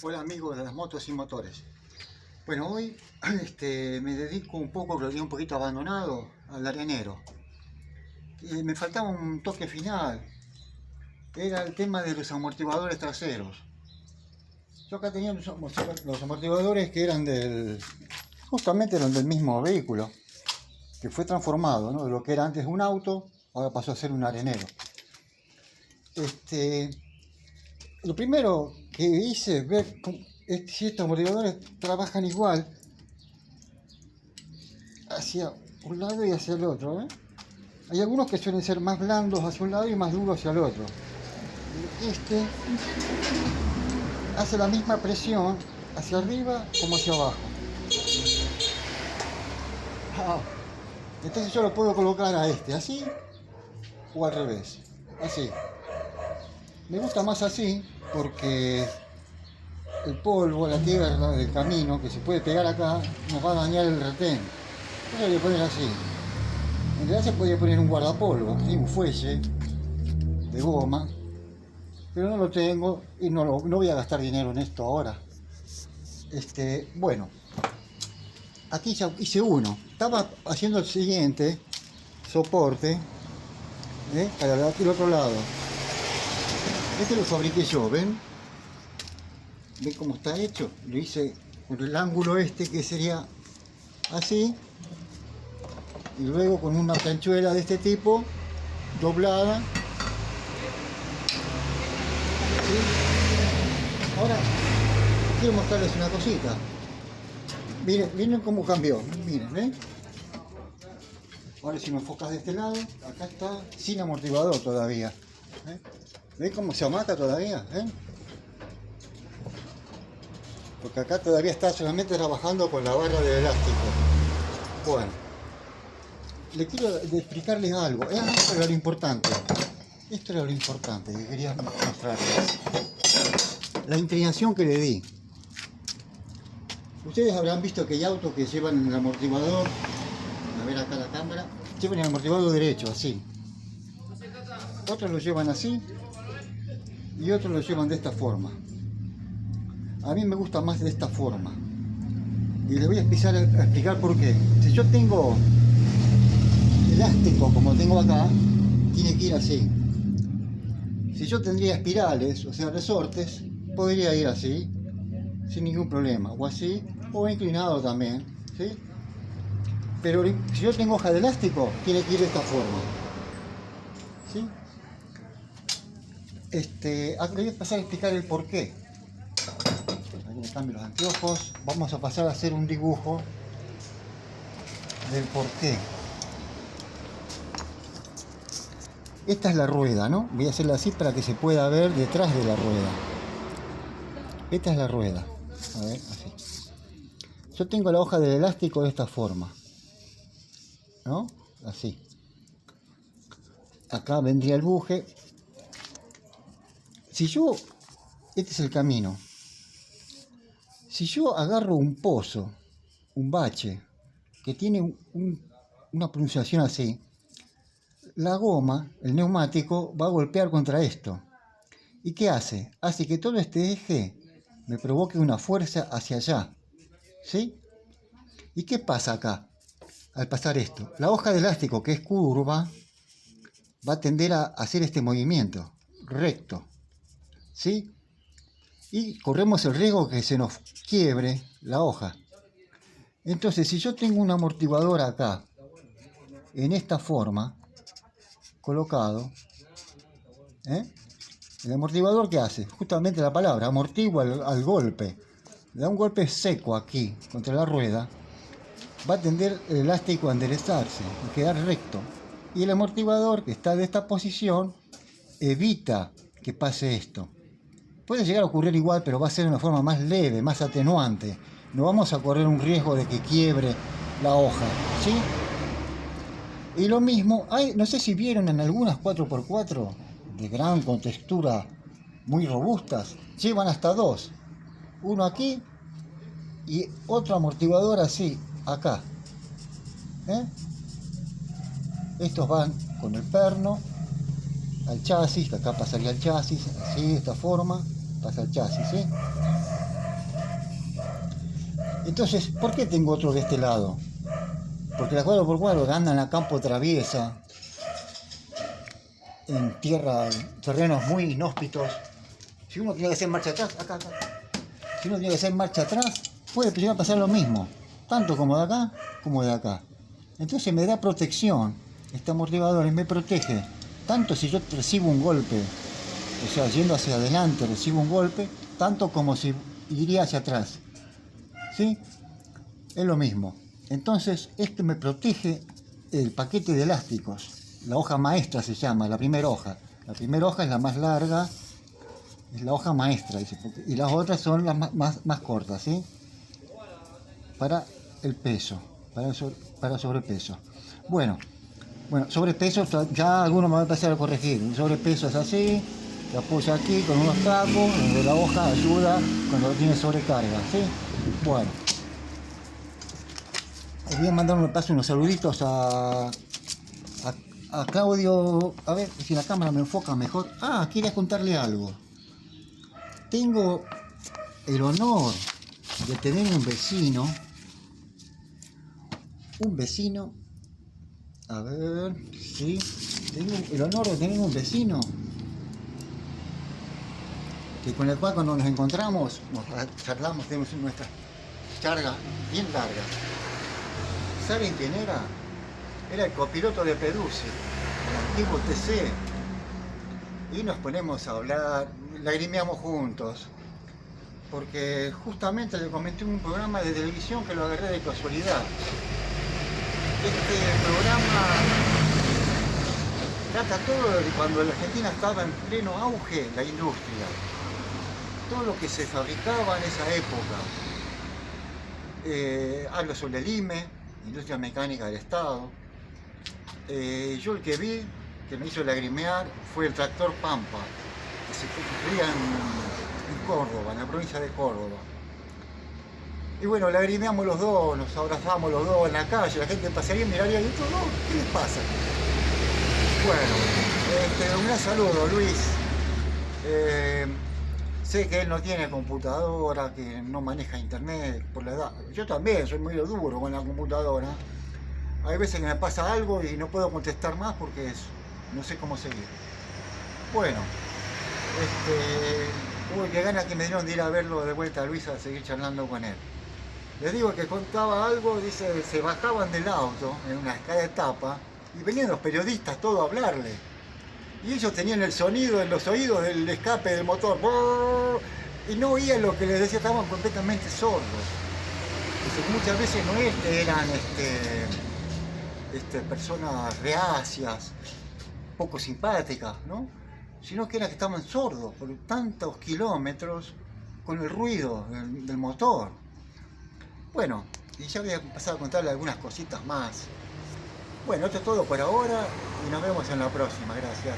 Hola amigos de las motos y motores. Bueno, hoy me dedico un poco, lo tenía un poquito abandonado, al arenero. Me faltaba un toque final, era el tema de los amortiguadores traseros. Yo acá tenía los amortiguadores que eran justamente eran del mismo vehículo, que fue transformado, ¿no? De lo que era antes un auto, ahora pasó a ser un arenero. Lo primero que hice es ver si estos amortiguadores trabajan igual hacia un lado y hacia el otro, ¿eh? Hay algunos que suelen ser más blandos hacia un lado y más duros hacia el otro. Este hace la misma presión hacia arriba como hacia abajo. Entonces yo lo puedo colocar a así o al revés, así. Me gusta más así porque el polvo, la tierra del camino que se puede pegar acá nos va a dañar el retén. Yo lo voy a poner así. En realidad se podría poner un guardapolvo, ¿sí? Un fuelle de goma, pero no lo tengo y no voy a gastar dinero en esto ahora. Bueno, aquí ya hice uno. Estaba haciendo el siguiente soporte para el otro lado. Este lo fabriqué yo, ¿ven? ¿Ven cómo está hecho? Lo hice con el ángulo que sería así, y luego con una planchuela de este tipo doblada. ¿Sí? Ahora quiero mostrarles una cosita. Miren cómo cambió. Miren, ¿ven? Ahora si me enfocas de este lado, acá está sin amortiguador todavía. ¿Ven cómo se amaca todavía? Porque acá todavía está solamente trabajando con la barra de elástico. Bueno, le quiero explicarles algo. Esto era lo importante. Esto era lo importante que quería mostrarles. La inclinación que le di. Ustedes habrán visto que hay autos que llevan el amortiguador, a ver acá la cámara, llevan el amortiguador derecho, así. Otros lo llevan así y otros lo llevan de esta forma. A mí me gusta más de esta forma. Y les voy a explicar por qué. Si yo tengo elástico como tengo acá, tiene que ir así. Si yo tendría espirales, o sea resortes, podría ir así, sin ningún problema, o así, o inclinado también, ¿sí? Pero si yo tengo hoja de elástico, tiene que ir de esta forma, ¿sí? Ahora voy a pasar a explicar el porqué. Aquí me cambio los anteojos. Vamos a pasar a hacer un dibujo del porqué. Esta es la rueda, ¿no? Voy a hacerla así para que se pueda ver detrás de la rueda. Esta es la rueda. A ver, así. Yo tengo la hoja del elástico de esta forma, ¿no? Así. Acá vendría el buje. Este es el camino. Si yo agarro un pozo, un bache, que tiene una pronunciación así, la goma, el neumático, va a golpear contra esto. ¿Y qué hace? Hace que todo este eje me provoque una fuerza hacia allá. ¿Sí? ¿Y qué pasa acá? Al pasar esto, la hoja de elástico, que es curva, va a tender a hacer este movimiento recto. ¿Sí? Y corremos el riesgo que se nos quiebre la hoja. Entonces, si yo tengo un amortiguador acá, en esta forma, colocado, el amortiguador, ¿qué hace? Justamente la palabra, amortigua al golpe. Le da un golpe seco aquí, contra la rueda, va a tender el elástico a enderezarse y quedar recto. Y el amortiguador, que está de esta posición, evita que pase esto. Puede llegar a ocurrir igual, pero va a ser de una forma más leve, más atenuante. No vamos a correr un riesgo de que quiebre la hoja, ¿sí? Y lo mismo, no sé si vieron en algunas 4x4 de gran contextura, muy robustas, llevan hasta dos. Uno aquí y otro amortiguador así, acá. Estos van con el perno al chasis, acá pasaría el chasis, así, de esta forma, pasa el chasis, ¿sí? Entonces, ¿por qué tengo otro de este lado? Porque la 4x4 que andan a campo traviesa, en tierra, terrenos muy inhóspitos, si uno tiene que hacer marcha atrás, acá, si uno tiene que hacer marcha atrás, puede llegar a pasar lo mismo, tanto como de acá como de acá. Entonces me da protección, este amortiguador me protege, tanto si yo recibo un golpe, o sea, yendo hacia adelante recibo un golpe, tanto como si iría hacia atrás, ¿sí? Es lo mismo. Entonces, este me protege el paquete de elásticos. La hoja maestra se llama, la primera hoja. La primera hoja es la más larga, es la hoja maestra, dice, y las otras son las más cortas, ¿sí? Para el peso, para sobrepeso. Bueno, sobrepeso, ya algunos me van a empezar a corregir. El sobrepeso es así, lo apoya aquí con unos tacos, donde la hoja ayuda cuando tiene sobrecarga, ¿sí? Bueno. Voy a mandar unos saluditos a Claudio, a ver si la cámara me enfoca mejor. Ah, quería contarle algo. Tengo el honor de tener un vecino, a ver, sí, tengo el honor de tener un vecino que con el cual cuando nos encontramos, nos charlamos, tenemos nuestra charla bien larga. ¿Saben quién era? Era el copiloto de Peduzzi, el antiguo TC. Y nos ponemos a hablar, lagrimeamos juntos. Porque justamente le comenté un programa de televisión que lo agarré de casualidad. Este programa trata todo de cuando la Argentina estaba en pleno auge, la industria. Todo lo que se fabricaba en esa época. Hablo sobre el IME, Industria Mecánica del Estado. Yo el que vi, que me hizo lagrimear, fue el tractor Pampa, que se construía en Córdoba, en la provincia de Córdoba. Y bueno, lagrimeamos los dos, nos abrazamos los dos en la calle, la gente pasaría y miraría y esto, no, ¿qué les pasa? Bueno, un gran saludo, Luis. Sé que él no tiene computadora, que no maneja internet por la edad. Yo también soy muy duro con la computadora. Hay veces que me pasa algo y no puedo contestar más porque no sé cómo seguir. Bueno, uy, qué ganas que me dieron de ir a verlo de vuelta a Luis a seguir charlando con él. Les digo que contaba algo, dice, se bajaban del auto en una escala etapa y venían los periodistas todos a hablarle. Y ellos tenían el sonido en los oídos del escape del motor y no oían lo que les decía, estaban completamente sordos. Dice, muchas veces no eran personas reacias, poco simpáticas, ¿no? Sino que era que estaban sordos por tantos kilómetros con el ruido del motor. Bueno, y ya voy a pasar a contarle algunas cositas más. Bueno, esto es todo por ahora y nos vemos en la próxima. Gracias.